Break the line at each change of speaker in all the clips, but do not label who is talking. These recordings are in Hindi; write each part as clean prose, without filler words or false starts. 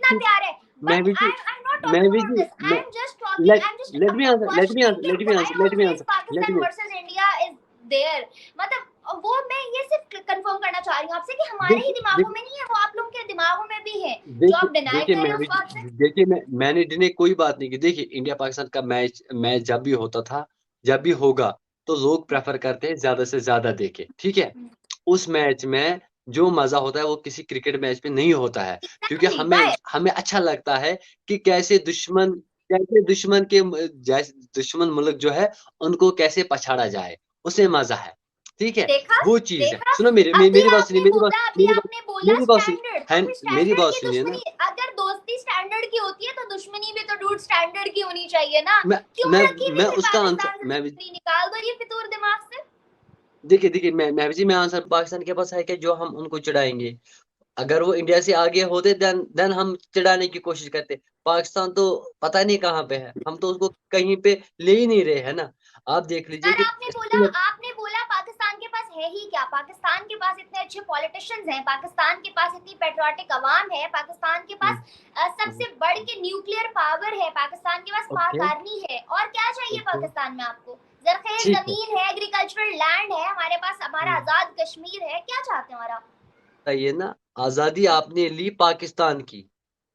कितना प्यार है,
मैं
but
भी जी
I'm not
मैं
talking
भी
about
जी
this.
मैं
I'm just talking,
let
I'm just
let me answer let me
questioning
answer
कि
let me
why
answer let me
always
answer let
Pakistan
me
versus India is there. मतलब वो मैं ये सिर्फ कंफर्म करना चाह रही हूँ आपसे कि हमारे ही
देखिए
दिमागों
देखिए
में नहीं है, वो आप लोगों के दिमागों में भी है, जो
देखिए
आप डिनाई
देखिए
कर रहे
मैं
हैं
भी
उस बात से।
देखिए मैंने डिने कोई बात नहीं की। देखिए इंडिया पाकिस्तान का मैच मैच जब भी होता था, जब भी होगा, तो लोग प्रेफर करते हैं ज्यादा से ज्यादा देखे, ठीक है। उस मैच में जो मजा होता है वो किसी क्रिकेट मैच में नहीं होता है, क्योंकि
एग्जैक्टली
हमें
बाय।
हमें अच्छा लगता है कि कैसे दुश्मन के जैसे दुश्मन मुल्क जो है उनको कैसे पछाड़ा जाए, उसमें मजा है, ठीक है।
देखा,
वो चीज है।
देखा,
सुनो
अभी
मेरी बात सुनिए,
आपने बोला, अभी आपने बोला
मेरी बात सुनिए,
स्टैंडर्ड, तो
है
फिर
मेरी
स्टैंडर्ड
बात
की
सुनिए ना।
दुश्मनी, अगर दोस्ती स्टैंडर्ड की होती है तो दुश्मनी भी तो डूड स्टैंडर्ड की होनी चाहिए ना।
मैं
क्यों
मैं
रखी हुई
मैं
फिर
उसका आंसर
पाकिस्तान से
मैं
दुश्मनी, निकाल दो ये फितूर दिमाग से।
देखिए मैं भी जी मैं आंसर पाकिस्तान के पास है कि जो हम उनको चिढ़ाएंगे। अगर वो इंडिया से आगे होते देन हम चिढ़ाने की कोशिश करते। पाकिस्तान तो पता नहीं कहाँ पे है, हम तो उसको कहीं पे ले ही नहीं रहे है ना। आप देख लीजिए
सर
कि
आपने बोला पाकिस्तान के पास है ही क्या, पाकिस्तान के पास इतने अच्छे पॉलिटिशियंस हैं, पाकिस्तान के पास इतनी पेट्रियाटिक अवाम है, पाकिस्तान के पास सबसे बढ़ के न्यूक्लियर पावर है, पाकिस्तान के पास पाक
ओके
आर्मी है, और क्या चाहिए
ओके
पाकिस्तान में आपको? जरखेज
ठीक है।
जमीन है, एग्रीकल्चरल लैंड है हमारे पास, हमारा आजाद कश्मीर है, क्या चाहते हैं? हमारा
बताइए ना, आजादी आपने ली पाकिस्तान की,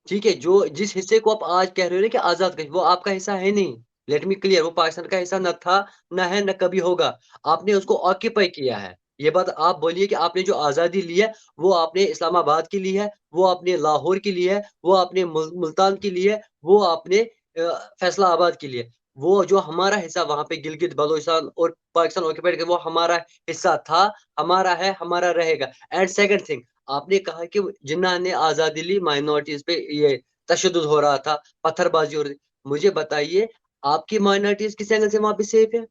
ठीक है। जो जिस हिस्से को आप आज कह रहे हो ना कि आजाद कश्मीर, वो आपका हिस्सा है नहीं। लेट मी क्लियर, वो पाकिस्तान का हिस्सा न था, न है, न कभी होगा। आपने उसको ऑक्यूपाई किया है। ये बात आप बोलिए कि आपने जो आजादी ली है वो आपने इस्लामाबाद की ली है, वो आपने लाहौर की ली है, वो आपने मुल्तान की ली है, वो आपने फैसलाबाद की ली है। वो जो हमारा हिस्सा वहां पे गिलगित बलोचिस्तान और पाकिस्तान ऑक्यूपाइड कर, वो हमारा हिस्सा था, हमारा है, हमारा रहेगा। एंड सेकंड थिंग, आपने कहा कि जिन्ना ने आजादी ली, माइनॉरिटीज पे ये तशद्दुद हो रहा था, पत्थरबाजी हो रही थी। मुझे बताइए, आपकी माइनॉरिटीज किस एंगल से वहां पे सेफ है?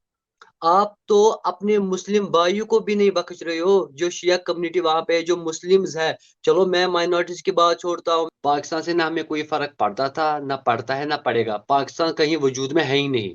आप तो अपने मुस्लिम भाइयों को भी नहीं बख्श रहे हो, जो शिया कम्युनिटी वहां पे है, जो मुस्लिम्स है। चलो मैं माइनॉरिटीज की बात छोड़ता हूँ, पाकिस्तान से ना हमें कोई फर्क पड़ता था, ना पड़ता है, ना पड़ेगा। पाकिस्तान कहीं वजूद में है ही नहीं।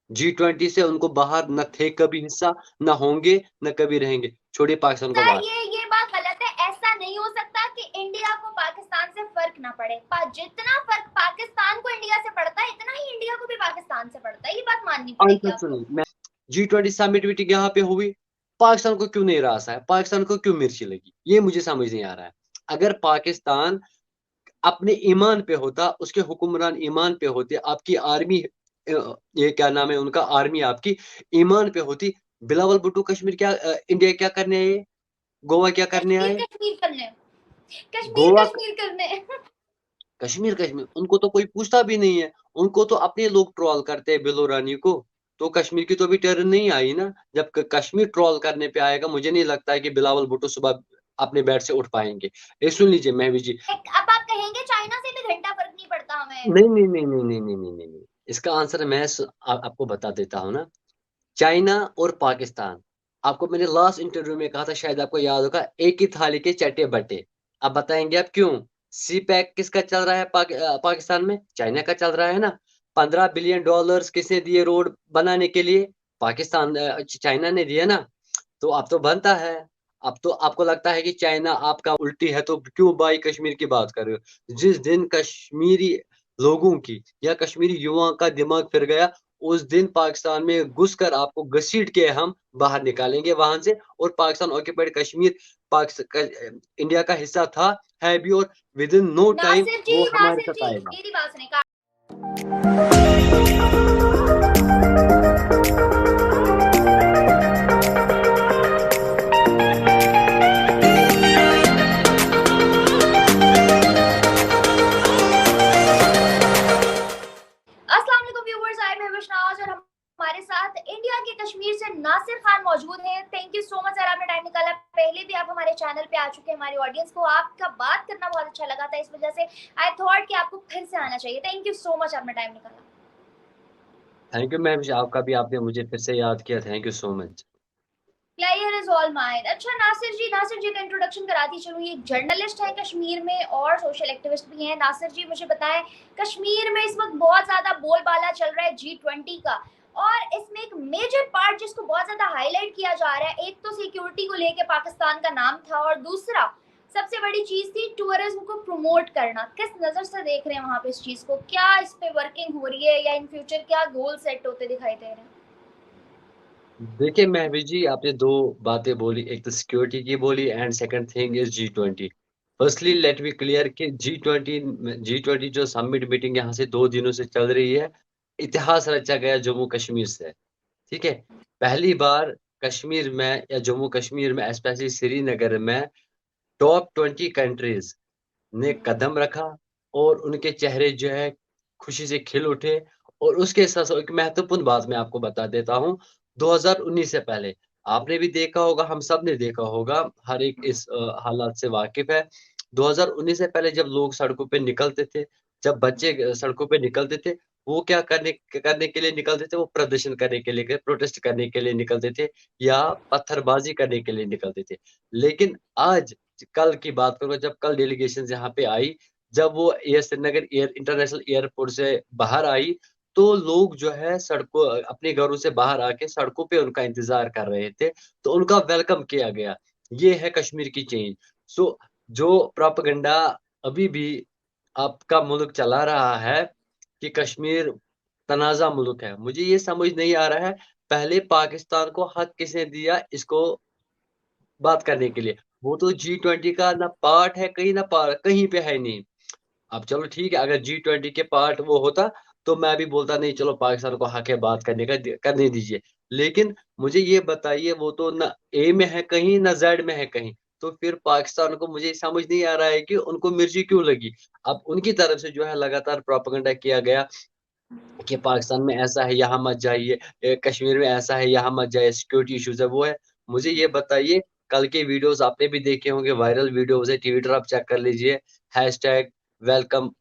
G20 से उनको बाहर न थे कभी हिस्सा, न होंगे, न कभी रहेंगे। छोड़िए पाकिस्तान को
सर
बाहर।
ये बात गलत है, ऐसा नहीं हो सकता कि इंडिया को पाकिस्तान से फर्क ना पड़े। जितना फर्क पाकिस्तान को इंडिया से पड़ता है, इतना ही इंडिया को भी पाकिस्तान से पड़ता है, ये बात माननी पड़ेगी
आंसर
आपको।
सुनिए, मैं G20 समिट मीटिंग यहाँ पे हुई, पाकिस्तान को क्यों नहीं रासा है, पाकिस्तान को क्यों मिर्ची लगी, ये मुझे समझ नहीं आ रहा है। अगर पाकिस्तान अपने ईमान पे होता, उसके हुक्मरान ईमान पे होते, आपकी आर्मी ये क्या नाम है उनका, आर्मी आपकी ईमान पे होती, बिलावल भुट्टो कश्मीर क्या इंडिया क्या करने आए, गोवा क्या करने
कश्मीर
आए?
कश्मीर करने, कश्मीर
गोवा
कश्मीर करने।
कश्मीर उनको तो कोई पूछता भी नहीं है। उनको तो अपने लोग ट्रोल करते हैं बिलो रानी को। तो कश्मीर की तो अभी टर्न नहीं आई ना। जब कश्मीर ट्रोल करने पे आएगा, मुझे नहीं लगता है कि बिलावल भुट्टो सुबह अपने बेड से उठ पाएंगे। ये सुन लीजिए महवी जी।
अब आप कहेंगे चाइना से भी घंटा फर्क नहीं पड़ता हमें।
नहीं नहीं नहीं नहीं नहीं नहीं नहीं नहीं नहीं। इसका आंसर मैं आपको बता देता हूँ ना। चाइना और पाकिस्तान, आपको मैंने लास्ट इंटरव्यू में कहा था, शायद आपको याद होगा, एक ही थाली के चट्टे बट्टे। अब बताएंगे आप क्यों? सी पैक किसका चल रहा है पाकिस्तान में? चाइना का चल रहा है ना। $15 बिलियन किसने दिए रोड बनाने के लिए? पाकिस्तान चाइना ने दिया ना। तो अब तो बनता है। अब तो आपको लगता है कि चाइना आपका उल्टी है, तो क्यों भाई कश्मीर की बात कर रहे हो? जिस दिन कश्मीरी लोगों की या कश्मीरी युवाओं का दिमाग फिर गया, उस दिन पाकिस्तान में घुसकर आपको घसीट के हम बाहर निकालेंगे वहां से। और पाकिस्तान ऑक्यूपाइड कश्मीर पाकिस्तान इंडिया का हिस्सा था, है भी, और विद इन नो टाइम वो हमारे
नासिर
साथ
जी
आएगा।
मेरी बात सुने। अस्सलाम वालेकुम व्यूअर्स, आई मैं विशनाज और हमारे साथ इंडिया के कश्मीर से नासिर खान मौजूद हैं। Thank you so much sir, आपने टाइम निकाला। पहले भी आप हमारे चैनल पे आ चुके हैं, हमारी ऑडियंस को आपका बात करना बहुत अच्छा लगा था, इस वजह से आई थॉट कि आपको फिर से आना चाहिए। थैंक यू सो मच, आपने टाइम निकाला।
थैंक यू मैम, आपका भी, आपने मुझे फिर से याद किया, thank you so much.
Player is all mine. अच्छा नासिर जी का इंट्रोडक्शन कराती चलूँ। ये एक जर्नलिस्ट है कश्मीर में और सोशल एक्टिविस्ट भी हैं। नासिर जी मुझे बताएं, कश्मीर में इस वक्त बहुत ज्यादा बोलबाला चल रहा है G20 का, और इसमें एक मेजर पार्ट जिसको बहुत ज्यादा हाईलाइट किया जा रहा है, एक तो सिक्योरिटी को लेके पाकिस्तान का नाम था, और दूसरा सबसे बड़ी चीज थी टूरिज्म को प्रमोट करना। किस नजर से देख रहे हैं वहां पे इस चीज को, क्या इस पे वर्किंग हो रही है या इन फ्यूचर क्या गोल सेट होते दिखाई दे रहे हैं?
देखिए महवी जी, आपने दो बातें बोली, एक तो सिक्योरिटी की बोली and second thing is G20। Firstly let be clear कि G20 जो समिट मीटिंग यहाँ से 2 दिनों से चल रही है, इतिहास रचा गया जम्मू कश्मीर से। ठीक है, पहली बार कश्मीर में या जम्मू कश्मीर में स्पेशली श्रीनगर में टॉप 20 कंट्रीज ने कदम रखा और उनके चेहरे जो है खुशी से खिल उठे। और उसके साथ साथ एक महत्वपूर्ण बात मैं आपको बता देता हूँ। 2019 से पहले आपने भी देखा होगा, हम सब ने देखा होगा, हर एक इस हालात से वाकिफ है। 2019 से पहले जब लोग सड़कों पे निकलते थे, जब बच्चे सड़कों पे निकलते थे, वो क्या करने करने के लिए निकलते थे? वो प्रदर्शन करने के लिए, प्रोटेस्ट करने के लिए निकलते थे या पत्थरबाजी करने के लिए निकलते थे। लेकिन आज, कल की बात करूँ, जब कल डेलीगेशन यहाँ पे आई, जब वो श्रीनगर इंटरनेशनल एयरपोर्ट से बाहर आई, तो लोग जो है सड़कों अपने घरों से बाहर आके सड़कों पे उनका इंतजार कर रहे थे, तो उनका वेलकम किया गया। ये है कश्मीर की चेंज। सो जो प्रोपेगेंडा अभी भी आपका मुल्क चला रहा है कि कश्मीर तनाज़ा मुल्क है, मुझे ये समझ नहीं आ रहा है, पहले पाकिस्तान को हक किसने दिया इसको बात करने के लिए? वो तो G20 का ना पार्ट है कहीं, ना कहीं पे है नहीं। अब चलो ठीक है, अगर G20 के पार्ट वो होता, तो मैं भी बोलता नहीं, चलो पाकिस्तान को हक है बात करने का, करने दीजिए। लेकिन मुझे ये बताइए, वो तो ना ए में है कहीं, ना जेड में है कहीं, तो फिर पाकिस्तान को मुझे समझ नहीं आ रहा है कि उनको मिर्ची क्यों लगी। अब उनकी तरफ से जो है लगातार प्रोपेगेंडा किया गया कि पाकिस्तान में ऐसा है, यहाँ मत जाइए, कश्मीर में ऐसा है, यहाँ मत जाइए, सिक्योरिटी इश्यूज है, वो है। मुझे ये बताइए, कल के वीडियोस आपने भी देखे होंगे, वायरल वीडियोस है, ट्विटर आप चेक कर लीजिए, हैशटैग वेलकम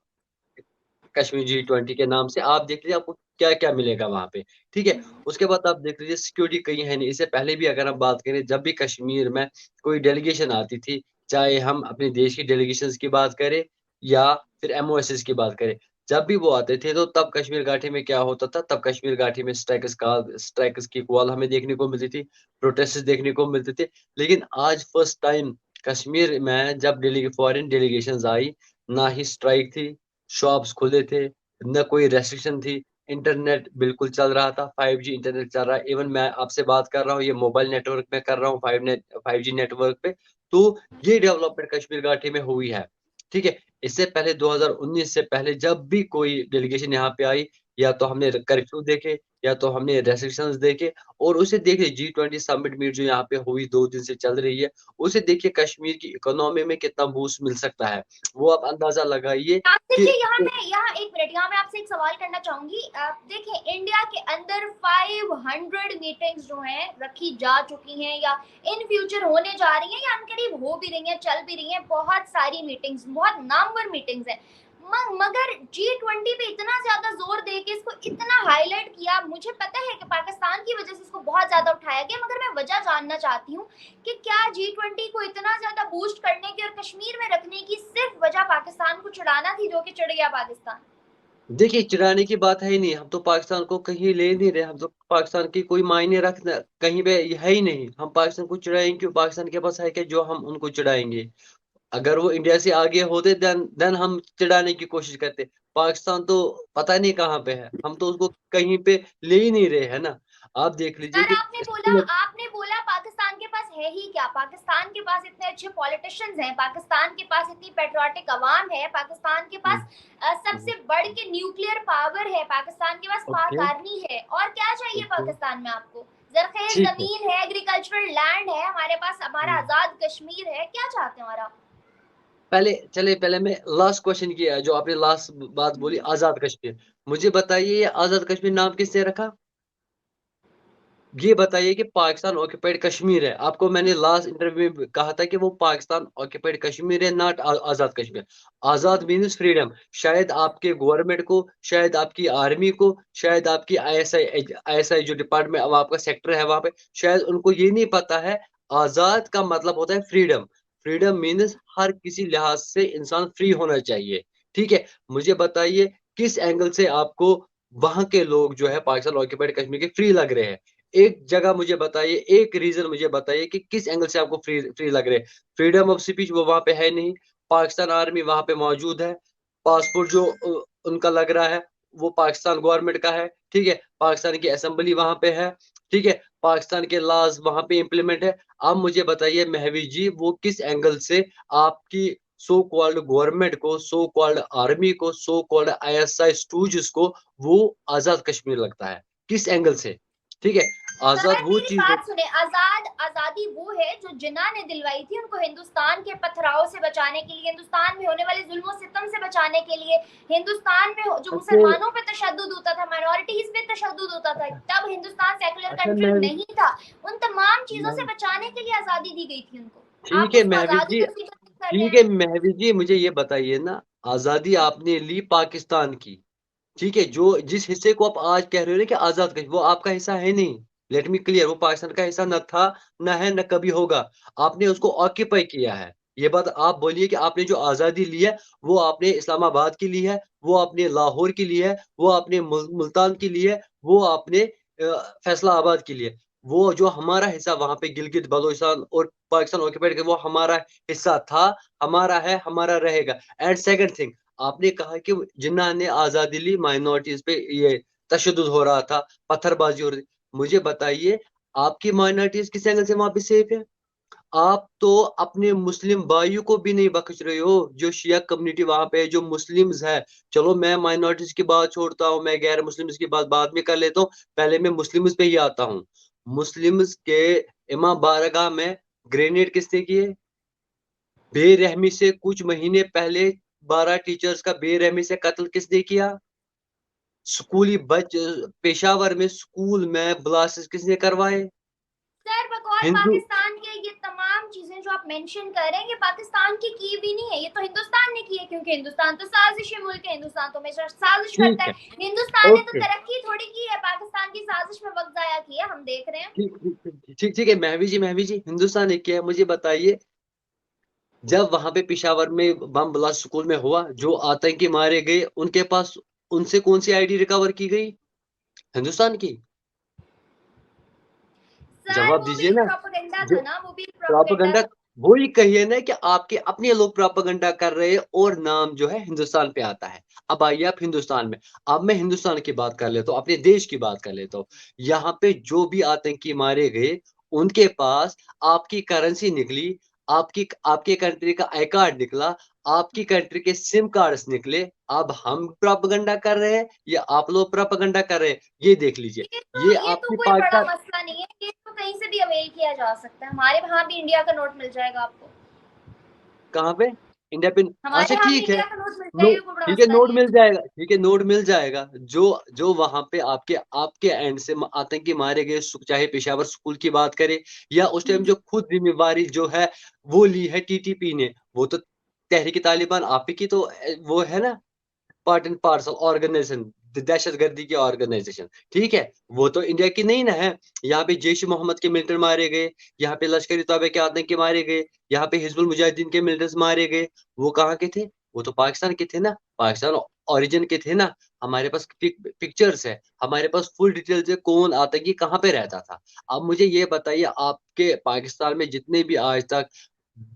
कश्मीर G20 के नाम से आप देख लीजिए, आपको क्या क्या मिलेगा वहां पे। ठीक है, उसके बाद आप देख लीजिए सिक्योरिटी कहीं है नहीं। इससे पहले भी अगर हम बात करें, जब भी कश्मीर में कोई डेलीगेशन आती थी, चाहे हम अपने देश की डेलीगेशन की बात करें या फिर MOSs की बात करें, जब भी वो आते थे, तो तब कश्मीर घाटी में क्या होता था? तब कश्मीर घाटी में स्ट्राइकर्स की कॉल हमें देखने को मिलती थी, प्रोटेस्ट देखने को मिलते थे। लेकिन आज फर्स्ट टाइम कश्मीर में जब फॉरेन डेलीगेशन आई, ना ही स्ट्राइक थी, शॉप्स खुले थे, न कोई रेस्ट्रिक्शन थी, इंटरनेट बिल्कुल चल रहा था, 5G इंटरनेट चल रहा है। इवन मैं आपसे बात कर रहा हूँ, ये मोबाइल नेटवर्क में कर रहा हूँ, 5G नेटवर्क पे। तो ये डेवलपमेंट कश्मीर घाटी में हुई है। ठीक है, इससे पहले 2019 से पहले जब भी कोई डेलीगेशन यहाँ पे आई, या तो हमने कर्फ्यू देखे, या तो हमने रेस्ट्रिक्शंस देखे। और उसे देखिए, G20 समिट मीट जो यहाँ पे हुई, 2 दिन से चल रही है, उसे देखिए कश्मीर की इकोनॉमी में कितना बूस्ट मिल सकता है, वो आप अंदाजा लगाइए
आसिफ
कि
जी, यहाँ एक मिनट, यहाँ मैं आपसे एक सवाल करना चाहूंगी। आप देखिए, इंडिया के अंदर 500 मीटिंग्स जो हैं रखी जा चुकी हैं या इन फ्यूचर होने जा रही हैं या अनकरीब हो भी रही हैं, चल भी रही हैं, बहुत सारी मीटिंग्स, बहुत नामवर मीटिंग्स हैं। मगर G20 पे इतना ज्यादा जोर दे के इसको इतना हाईलाइट किया, मुझे पता है कि पाकिस्तान की वजह से इसको बहुत ज्यादा उठाया गया, मगर मैं वजह जानना चाहती हूँ कि क्या G20 को इतना ज्यादा बूस्ट करने की और कश्मीर में रखने की सिर्फ वजह पाकिस्तान को चिढ़ाना थी, जो कि चिढ़ गया पाकिस्तान?
देखिए, चिढ़ाने की बात है ही नहीं, हम तो पाकिस्तान को कहीं ले नहीं रहे, हम तो पाकिस्तान की कोई मायने रखना कहीं पे है ही नहीं। हम पाकिस्तान को चिढ़ाएंगे क्यों? पाकिस्तान के पास है क्या जो हम उनको चिढ़ाएंगे? अगर वो इंडिया से आगे होते, देन हम चिढ़ाने की कोशिश करते। पाकिस्तान तो पता नहीं कहाँ पे है, हम तो उसको कहीं पे ले ही नहीं रहे, है ना। आप देख लीजिए
सर,
कि
आपने बोला पाकिस्तान के पास है ही क्या? पाकिस्तान के पास इतने अच्छे पॉलिटिशियंस हैं, पाकिस्तान के पास इतनी पेट्रियाटिक अवाम है, पाकिस्तान के पास सबसे बढ़ के न्यूक्लियर पावर है, पाकिस्तान के पास पाक
ओके,
आर्मी है, और क्या चाहिए
ओके,
पाकिस्तान में आपको? जरखेज
ठीक है।
जमीन है, एग्रीकल्चरल लैंड है हमारे पास, हमारा आजाद कश्मीर है, क्या चाहते हैं और आप?
पहले मैं लास्ट क्वेश्चन किया, जो आपने लास्ट बात बोली, आजाद कश्मीर। मुझे बताइए, ये आजाद कश्मीर नाम किसने रखा? ये बताइए कि पाकिस्तान ऑक्यूपाइड कश्मीर है। आपको मैंने लास्ट इंटरव्यू में कहा था कि वो पाकिस्तान ऑक्यूपाइड कश्मीर है, not Azad Kashmir. Azad means freedom. शायद आपके गवर्नमेंट को, शायद आपकी आर्मी को, शायद आपकी ISI जो डिपार्टमेंट, अब आपका सेक्टर है वहां पे, शायद उनको ये नहीं पता है, आजाद का मतलब होता है फ्रीडम। फ्रीडम मीन्स हर किसी लिहाज से इंसान फ्री होना चाहिए। ठीक है, मुझे बताइए किस एंगल से आपको वहां के लोग जो है पाकिस्तान ऑक्यूपाइड कश्मीर के फ्री लग रहे हैं? एक जगह मुझे बताइए, एक रीजन मुझे बताइए कि किस एंगल से आपको फ्री फ्री लग रहे हैं। फ्रीडम ऑफ स्पीच वो वहां पे है नहीं, पाकिस्तान आर्मी वहां पे मौजूद है, पासपोर्ट जो उनका लग रहा है वो पाकिस्तान गवर्नमेंट का है, ठीक है, पाकिस्तान की असेंबली वहां पे है, ठीक है, पाकिस्तान के लॉज वहां पे इम्प्लीमेंट है। अब मुझे बताइए महवी जी, वो किस एंगल से आपकी सो कॉल्ड गवर्नमेंट को, सो कॉल्ड आर्मी को, सो कॉल्ड आईएसआई स्टूज को वो आजाद कश्मीर लगता है, किस एंगल से? ठीक है, आजाद
सर
वो
मेरी
चीज है।
बात सुने, आजादी वो है जो जिन्ना ने दिलवाई थी उनको, हिंदुस्तान के पथराव से बचाने के लिए, हिंदुस्तान में होने वाले जुल्म सितम से बचाने के लिए, हिंदुस्तान में जो
अच्छा
मुसलमानों पे तशद्दुद होता था, माइनॉरिटीज पे तशद्दुद होता था, तब हिंदुस्तान सेकुलर
अच्छा
कंट्री
मैं
नहीं था, उन तमाम चीजों से
मैं-
बचाने के लिए आजादी दी गई थी उनको।
ठीक
आप
है
उसको
महवी
आजादी
जी,
कंसीडर कर रहे
ठीक
हैं?
है महवी जी, मुझे ये बताइए ना, आजादी आपने ली पाकिस्तान की, ठीक है, जो जिस हिस्से को आप आज कह रहे हो ना कि आजाद कश्मीर, वो आपका हिस्सा है नहीं। लेट मी क्लियर, वो पाकिस्तान का हिस्सा न था, न है, न कभी होगा। आपने उसको ऑक्यूपाई किया है। ये बात आप बोलिए कि आपने जो आजादी ली है वो आपने इस्लामाबाद की ली है, वो आपने लाहौर की ली है, वो आपने मुल्तान की ली है, वो आपने फैसलाबाद की ली है। वो जो हमारा हिस्सा वहां पे गिलगित बलोचिस्तान और पाकिस्तान ऑक्यूपाइड, वो हमारा हिस्सा था, हमारा है, हमारा रहेगा। एंड सेकंड थिंग, आपने कहा कि जिन्ना ने आजादी ली, माइनॉरिटीज पे ये तशद्दुद हो रहा था, पत्थरबाजी हो रही थी। मुझे बताइए, आपकी माइनॉरिटीज किस एंगल से वहां पे सेफ है? आप तो अपने मुस्लिम भाइयों को भी नहीं बख्श रहे हो, जो शिया कम्युनिटी वहां पे है, जो मुस्लिम्स है। चलो मैं माइनॉरिटीज की बात छोड़ता हूँ, मैं गैर मुस्लिम्स की बात बाद में कर लेता हूँ, पहले मैं मुस्लिम्स पे ही आता हूँ। मुस्लिम्स के इमाम बारगाह में ग्रेनेड किसने किए? बेरहमी से कुछ महीने पहले 12 टीचर्स का बेरहमी से कत्ल किसने किया? स्कूली पेशावर में स्कूल में ब्लास्ट किसने करवाए?
सर बकौल
हिंदू।
पाकिस्तान के ये तमाम चीजें जो आप मेंशन कर रहे हैं, ये पाकिस्तान की भी नहीं है, ये तो हिंदुस्तान ने की है, क्योंकि हिंदुस्तान तो साजिशी मुल्क है, हिंदुस्तान तो हमेशा साजिश करता
ठीक
है।
है,
हिंदुस्तान ने तो
ओके,
तरक्की थोड़ी की है, पाकिस्तान की साजिश में वक्त जाया किया, हम देख रहे हैं।
ठीक ठीक ठीक ठीक है महवी जी, महवी जी, हिंदुस्तान एक क्या है मुझे बताइए। जब वहां पे पेशावर में बम ब्लास्ट स्कूल में हुआ, जो आतंकी मारे गए, उनके पास उनसे कौन सी आईडी रिकवर की गई? हिंदुस्तान की।
सर
जवाब
वो
दीजिए
भी
ना।
प्रोपेगेंडा
जो
था ना, वो भी प्रोपेगेंडा
प्रोपागेंडा,
था।
वही कहिए ना कि आपके अपने लोग प्रोपागेंडा कर रहे हैं और नाम जो है हिंदुस्तान पे आता है। अब आइए आप हिंदुस्तान में। अब मैं हिंदुस्तान की बात कर लेता हूँ, अपने देश की बात कर लेता हूँ। यहाँ पे जो भी आतंकी मारे गए, उनके पास आपकी करेंसी निकली, आपकी आपके कंट्री का आई कार्ड निकला, आपकी कंट्री के सिम कार्ड्स निकले। अब हम प्रोपागेंडा कर रहे हैं या आप लोग प्रोपागेंडा कर रहे हैं, ये देख लीजिए। ये
ये तो
आपकी
कोई बड़ा
पाकिस्तान
मसला नहीं है, ये तो कहीं से भी अवेल किया जा सकता है, हमारे वहां भी इंडिया का नोट मिल जाएगा आपको।
कहाँ पे? इंडिया पे? अच्छा
हमारे यहाँ भी
ठीक है,
इंडिया का नोट मिल
नो,
जाएगा, कोई बड़ा
ठीक है
मसला
नोट
नहीं है।
मिल जाएगा, ठीक है नोट मिल जाएगा। जो जो वहां पे आपके आपके एंड से आतंकी मारे गए, चाहे पेशावर स्कूल की बात करें या उस टाइम जो खुद जिम्मेवारी जो है वो ली है टीटीपी ने, वो तो तहरीक तालिबान आप ही की तो वो है ना, पार्ट एंड पार्सल ऑर्गेनाइजेशन, दहशत गर्दी की ऑर्गेनाइजेशन, ठीक है, वो तो इंडिया की नहीं ना है। यहाँ पे जैश मोहम्मद के मिलिटेंट मारे गए, यहाँ पे लश्कर तैयबा के आतंकी मारे गए, यहाँ पे हिजबुल मुजाहिदीन के मिलिटेंट्स मारे गए। वो कहाँ के थे? वो तो पाकिस्तान के थे ना, पाकिस्तान ओरिजिन के थे ना। हमारे पास पिक्चर्स है, हमारे पास फुल डिटेल्स है, कौन आतंकी कहाँ पे रहता था। अब मुझे ये बताइए, आपके पाकिस्तान में जितने भी आज तक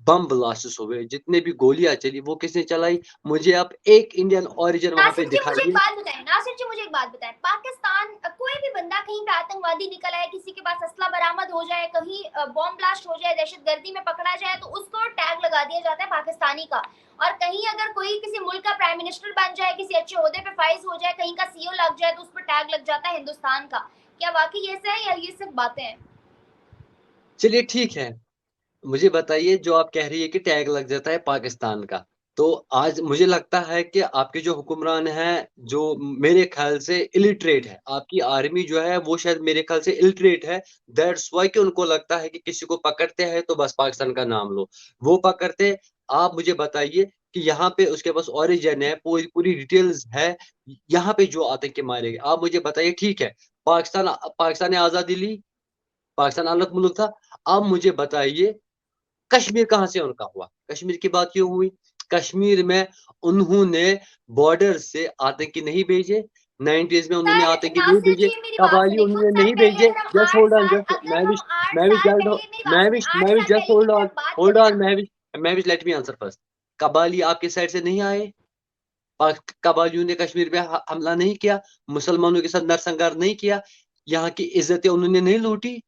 बम ब्लास्ट्स हुए, जितने भी गोलियां चली, वो किसने चलाई? मुझे आप एक इंडियन ओरिजिन वहां पे
नासिर जी मुझे एक
दिखाइए।
बात बताएं, नासिर जी मुझे एक बात बताएं, पाकिस्तान कोई भी बंदा कहीं पे आतंकवादी निकल आए, किसी के पास असला बरामद हो जाए, कहीं बॉम्ब ब्लास्ट हो जाए, दहशतगर्दी में पकड़ा जाए, तो उसको टैग लगा दिया जाता है पाकिस्तानी का। और कहीं अगर कोई किसी मुल्क का प्राइम मिनिस्टर बन जाए, किसी अच्छे ओहदे पे फाइज हो जाए, कहीं का सीईओ लग जाए, तो उस पर टैग लग जाता है हिंदुस्तान का। क्या वाकई ऐसा है या ये सिर्फ बातें हैं?
चलिए ठीक है, मुझे बताइए, जो आप कह रही है कि टैग लग जाता है पाकिस्तान का, तो आज मुझे लगता है कि आपके जो हुक्मरान हैं, जो मेरे ख्याल से इलिटरेट है, आपकी आर्मी जो है वो शायद मेरे ख्याल से इलिटरेट है। दैट्स वाई कि उनको लगता है कि किसी को पकड़ते हैं तो बस पाकिस्तान का नाम लो, वो पकड़ते। आप मुझे बताइए कि यहाँ पे उसके पास ओरिजिन है, पूरी पूरी डिटेल्स है, यहाँ पे जो आतंकी मारे गए, आप मुझे बताइए। ठीक है, पाकिस्तान पाकिस्तान ने आजादी ली, पाकिस्तान अलग मुल्क था। अब मुझे बताइए, कश्मीर कहाँ से उनका हुआ? कश्मीर की बात क्यों हुई? कश्मीर में उन्होंने बॉर्डर से आतंकी नहीं भेजे, 90s में उन्होंने
सर
आतंकी नहीं
नासिर
भेजे,
जी मेरी बात
कबाली
सुनिए, कुछ
उन्होंने
साल
नहीं
पहले
भेजे।
अगर हम
जस्ट
8
होल्ड ऑन,
साल
जस्ट
अगर हम 8
महविश
साल
जस्ट
पहले मेरी बात सुनिए, 8
महविश
साल
जस्ट
पहले की अगर बात करें ना,
Mahwish let me answer first. कबाली आपके साइड से नहीं आए? कबालियों ने कश्मीर में हमला नहीं किया, मुसलमानों के साथ नरसंहार नहीं किया, यहाँ की इज्जतें उन्होंने नहीं लूटी?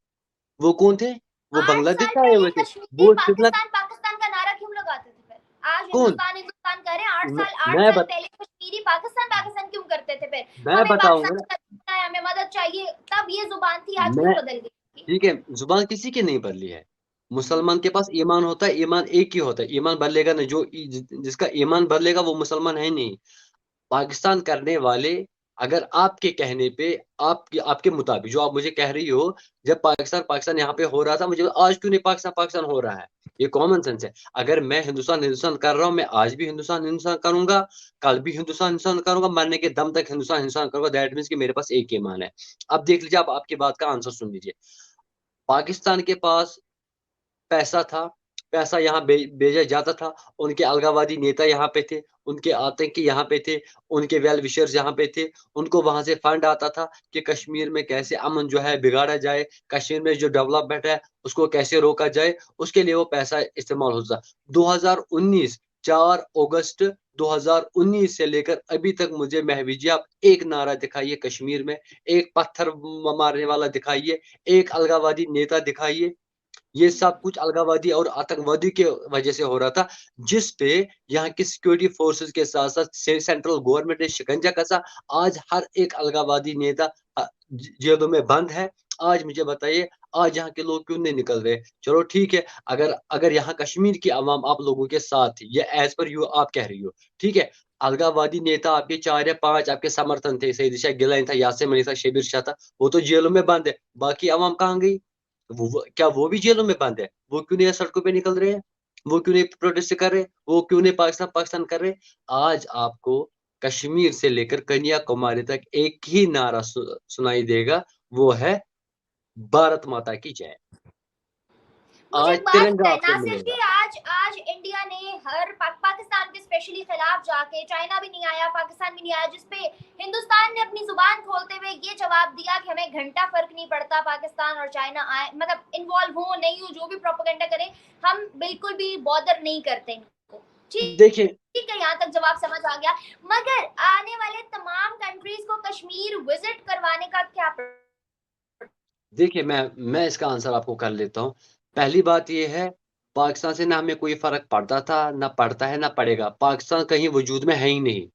वो कौन थे? वो
8
बांग्लादेश
साल
से आए
पहले
हुए थे।
कश्मीरी
वो सिर्फ
पाकिस्तान पाकिस्तान का नारा क्यों लगाते थे फिर? आज
कौन?
हिंदुस्तान हिंदुस्तान कह रहे हैं, 8
मैं
साल 8
मैं
साल
बत,
पहले कश्मीरी पाकिस्तान पाकिस्तान क्यों करते थे फिर?
मैं
हमें
बताऊंगा
पाकिस्तान
ना।
से करना है, हमें मदद चाहिए, तब ये जुबान थी, आज
मैं
क्यों बदल गई?
ठीक है, जुबान किसी की नहीं बदली है। मुसलमान के पास ईमान होता है, ईमान एक ही होता है। ईमान बदलेगा ना, जिसका ईमान बदलेगा वो मुसलमान है नहीं। पाकिस्तान करने वाले, अगर आपके कहने पे, आपके मुताबिक जो आप मुझे कह रही हो, जब पाकिस्तान पाकिस्तान यहाँ पे हो रहा था, मुझे आज क्यों नहीं पाकिस्तान पाकिस्तान हो रहा है? ये कॉमन सेंस है। अगर मैं हिंदुस्तान हिंदुस्तान कर रहा हूँ, मैं आज भी हिंदुस्तान हिंदुस्तान करूंगा, कल भी हिंदुस्तान हिंदुस्तान करूंगा, मरने के दम तक हिंदुस्तान हिंदुस्तान करूंगा। दैट मीन्स कि मेरे पास एक ईमान है। अब देख लीजिए, आप आपकी बात का आंसर सुन लीजिए। पाकिस्तान के पास पैसा था, पैसा यहाँ भेजा जाता था। उनके अलगाववादी नेता यहाँ पे थे, उनके आतंकी यहाँ पे थे, उनके वेल विशर्स यहाँ पे थे। उनको वहां से फंड आता था कि कश्मीर में कैसे अमन जो है बिगाड़ा जाए, कश्मीर में जो डेवलपमेंट है उसको कैसे रोका जाए, उसके लिए वो पैसा इस्तेमाल होता था। 2019, 4 अगस्त 2019 से लेकर अभी तक मुझे महवी जी आप एक नारा दिखाइए कश्मीर में, एक पत्थर मारने वाला दिखाइए, एक अलगाववादी नेता दिखाइए। ये सब कुछ अलगाववादी और आतंकवादी के वजह से हो रहा था, जिस पे यहाँ की सिक्योरिटी फोर्सेस के साथ साथ सेंट्रल गवर्नमेंट ने शिकंजा कसा। आज हर एक अलगाववादी नेता जेलों में बंद है। आज मुझे बताइए, आज यहाँ के लोग क्यों नहीं निकल रहे? चलो ठीक है, अगर अगर यहाँ कश्मीर की आवाम आप लोगों के साथ थी, ये एज पर यू आप कह रही हो, ठीक है। अलगाववादी नेता आपके 4 या 5 आपके समर्थन थे, सईद शाह गिलानी था, यासिर मलिक था, शेबिर शाह था, वो तो जेलों में बंद है। बाकी आवाम कहाँ गई? क्या वो भी जेलों में बंद है? वो क्यों नहीं सड़कों पे निकल रहे हैं? वो क्यों नहीं प्रोटेस्ट कर रहे? वो क्यों नहीं पाकिस्तान पाकिस्तान कर रहे? आज आपको कश्मीर से लेकर कन्याकुमारी तक एक ही नारा सुनाई देगा, वो है भारत माता की जय।
मुझे
आज
एक बात
तिरंगा
बताएं
आपको
नासिर जी,
मिलेगा।
आज आज इंडिया ने हर पाकिस्तान के स्पेशली खिलाफ जाके, चाइना भी नहीं आया, पाकिस्तान भी नहीं आया, जिसपे हिंदुस्तान ने अपनी जुबान खोलते हुए ये जवाब दिया कि हमें घंटा फर्क नहीं पड़ता पाकिस्तान और चाइना आए, मतलब इन्वॉल्व हो नहीं हो, जो भी प्रोपेगेंडा करें, हम बिल्कुल भी बॉदर नहीं करते इनको।
देखिए
ठीक है, यहाँ तक जवाब समझ आ गया, मगर आने वाले तमाम कंट्रीज को कश्मीर विजिट करवाने का क्या?
देखिए मैं इसका आंसर आपको कर लेता हूँ। पहली बात ये है, पाकिस्तान से ना हमें कोई फर्क पड़ता था, ना पड़ता है, ना पड़ेगा। पाकिस्तान कहीं वजूद में है ही नहीं।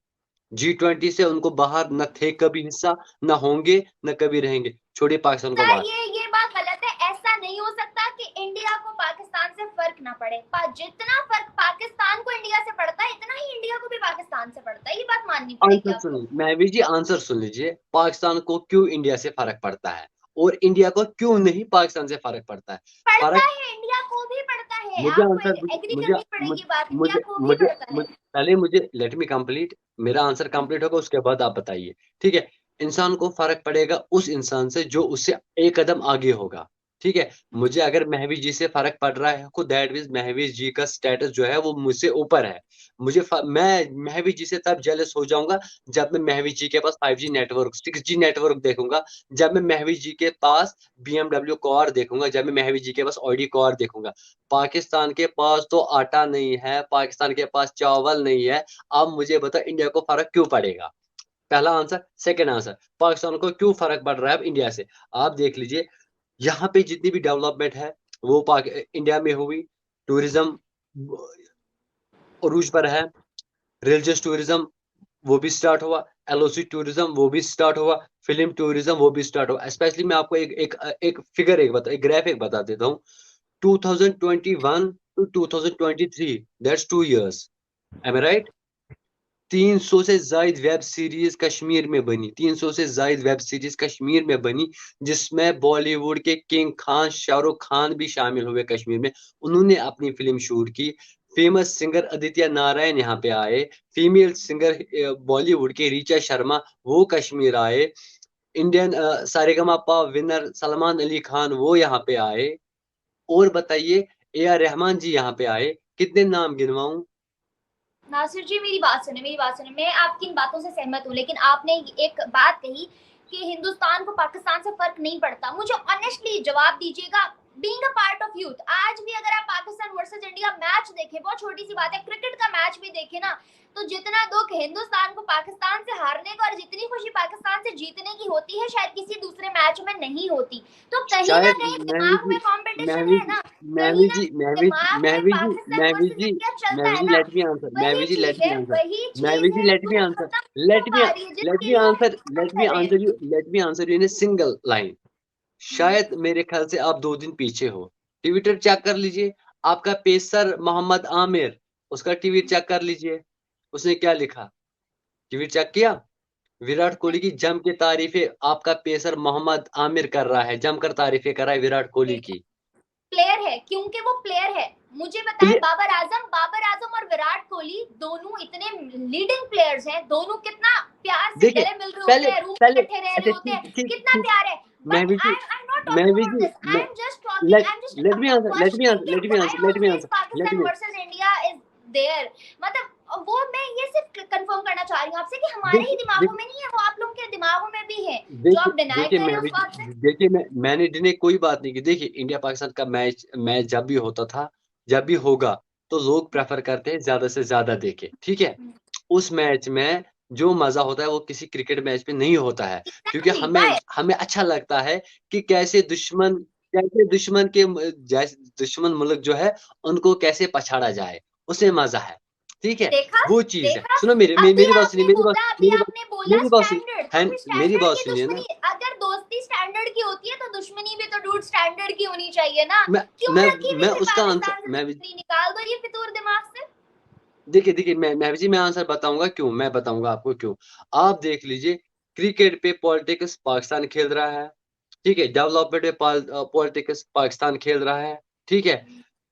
G20 से उनको बाहर न थे कभी हिस्सा, न होंगे, न कभी रहेंगे। छोड़िए पाकिस्तान को
सर
बाहर।
ये बात गलत है, ऐसा नहीं हो सकता कि इंडिया को पाकिस्तान से फर्क ना पड़े। जितना फर्क पाकिस्तान को इंडिया से पड़ता है, इतना ही इंडिया को भी पाकिस्तान से पड़ता है, ये बात माननी पड़ेगी
आंसर
आपको।
सुनिए, महवी जी आंसर सुन लीजिए। पाकिस्तान को क्यों इंडिया से फर्क पड़ता है, और इंडिया को क्यों नहीं पाकिस्तान से फर्क पड़ता है?
पड़ता
फर्क,
है, इंडिया को भी पड़ता है,
मुझे
आपको
आंसर
एग्री
मुझे
करनी पड़ेगी बात, इंडिया
मुझे
को भी
मुझे
पड़ता है।
मुझे पहले मुझे लेट मी कंप्लीट। मेरा आंसर कंप्लीट होगा, उसके बाद आप बताइए, ठीक है। इंसान को फर्क पड़ेगा उस इंसान से जो उससे एक कदम आगे होगा, ठीक है। मुझे अगर महवीज जी से फर्क पड़ रहा है, दैट मींस महवीज जी का स्टेटस जो है वो मुझसे ऊपर है। मैं महवीज जी से तब जेलस हो जाऊंगा जब मैं महवीज जी के पास 5G नेटवर्क, 6G नेटवर्क देखूंगा, जब मैं महवीज जी के पास BMW कार देखूंगा, जब मैं महवीज जी के पास ऑडी कार देखूंगा। पाकिस्तान के पास तो आटा नहीं है, पाकिस्तान के पास चावल नहीं है। अब मुझे बता, इंडिया को फर्क क्यों पड़ेगा? पहला आंसर। सेकंड आंसर, पाकिस्तान को क्यों फर्क पड़ रहा है अब इंडिया से? आप देख लीजिए, यहाँ पे जितनी भी डेवलपमेंट है वो इंडिया में हुई। टूरिज्म अरूज पर है, रिलीजियस टूरिज्म वो भी स्टार्ट हुआ, LOC टूरिज्म वो भी स्टार्ट हुआ, फिल्म टूरिज्म वो भी स्टार्ट हुआ। स्पेशली मैं आपको एक फिगर एक ग्राफ बता देता हूँ। 2021 to 2023, that's 2 years, am I right? 300 से जायद वेब सीरीज कश्मीर में बनी, 300 से जायद वेब सीरीज कश्मीर में बनी, जिसमें बॉलीवुड के किंग खान शाहरुख खान भी शामिल हुए कश्मीर में। उन्होंने अपनी फिल्म शूट की। फेमस सिंगर आदित्य नारायण यहाँ पे आए। फीमेल सिंगर बॉलीवुड के ऋचा शर्मा वो कश्मीर आए। इंडियन सारेगामापा विनर सलमान अली खान वो यहाँ पे आए। और बताइए, AR रहमान जी यहाँ पे आए। कितने नाम गिनवाऊं?
नासिर जी मेरी बात सुने, मेरी बात सुने। मैं आपकी इन बातों से सहमत हूँ, लेकिन आपने एक बात कही कि हिंदुस्तान को पाकिस्तान से फर्क नहीं पड़ता। मुझे ऑनेस्टली जवाब दीजिएगा, being a part of youth, आज भी अगर आप पाकिस्तान वर्सेस इंडिया मैच देखें, बहुत छोटी सी बात है, क्रिकेट का मैच भी देखें ना, तो जितना दुख हिंदुस्तान को पाकिस्तान से हारने का और जितनी खुशी पाकिस्तान से जीतने की होती है, शायद किसी दूसरे मैच में नहीं होती। तो कहीं ना
शायद
कहीं
महवी
दिमाग
जी
में कंपटीशन
महवी
है
जी
ना,
महवी
कहीं ना
जी महवी
दिमाग में
महवी जी
पाकिस्तान
महवी
वर्सेस
जी
इंडिया चलता
महवी
है
जी
ना।
लेट मी आंसर,
वही
महवी जी लेट
चीज
मी
है,
आंसर,
वही
महवी
चीज
जी
है,
लेट मी
दुख
आंसर,
खत्म नहीं हो
लेट मी
पा रही है
लेट
जितनी
मी
लोग
आंसर, लेट मी
कर रहे हैं।
Answer you, late me answer you in a single line. शायद मेरे ख्याल से आप 2 दिन पीछे हो। ट्विटर चेक कर लीजिए, आपका पेसर मोहम्मद आमिर, उसका ट्वीट चेक कर लीजिए, उसने क्या लिखा? ट्वीट चेक किया? विराट कोहली की जम के तारीफें आपका पेसर मोहम्मद आमिर कर रहा है, जमकर तारीफें कर रहा है विराट कोहली की।
प्लेयर है, क्योंकि वो प्लेयर है। मुझे बताएं,
प्ले
बाबर आजम और विराट कोहली दोनों इतने लीडिंग प्लेयर्स हैं, दोनों कितना प्यार से
देखिए,
गले मिल रहे होते
पहले
हैं, रूम में
पहले
इकट्ठे रह रहे
अच्छा
होते हैं,
ठीक ठीक
कितना
ठीक
प्यार है। But
Mahvi ji,
I am not talking
Mahvi
about
ji,
this, I am just talking,
let
I am just
let me answer, let me
questioning
answer,
कि
let me
why
answer, let me
always
answer, let
Pakistan
me
versus India is there. मतलब वो मैं ये सिर्फ कंफर्म करना चाह रही हूँ आपसे कि हमारे ही
देखिए
दिमागों
देखिए
में नहीं है, वो आप लोगों के दिमागों में भी है, जो
देखिए
आप डिनाई
देखिए
कर रहे हैं
महवी
उस
जी,
बात से।
देखिए मैंने डिने कोई बात नहीं की। देखिए इंडिया पाकिस्तान का मैच मैच जब भी होता था, जब भी होगा, तो लोग प्रेफर करते हैं ज्यादा से ज्यादा देखे, ठीक है। उस मैच में जो मजा होता है वो किसी क्रिकेट मैच में नहीं होता है, क्योंकि
एग्जैक्टली
हमें
वाई।
हमें अच्छा लगता है कि कैसे दुश्मन मुल्क जो है उनको कैसे पछाड़ा जाए, उसमें मजा है, ठीक है।
देखा,
वो चीज है।
देखा।
सुनो
अभी
मेरी बात सुनिए,
आपने बोला, अभी आपने बोला
मेरी बात सुनिए,
स्टैंडर्ड, तो फिर
मेरी
स्टैंडर्ड
बात
की
सुनिए ना।
दुश्मनी, अगर दोस्ती स्टैंडर्ड की होती है तो दुश्मनी भी तो डूड स्टैंडर्ड की होनी चाहिए ना।
मैं
क्यों
मैं
रखी हुई
मैं
फिर
उसका आंसर
पाकिस्तान से
मैं
दुश्मनी, निकाल दो ये फितूर दिमाग से।
देखिए देखिए मैं जी मैं आंसर बताऊंगा क्यों, मैं बताऊंगा आपको क्यों। आप देख लीजिए, क्रिकेट पे पॉलिटिक्स पाकिस्तान खेल रहा है, ठीक है। डेवलपमेंट पे पॉलिटिक्स पाकिस्तान खेल रहा है, ठीक है।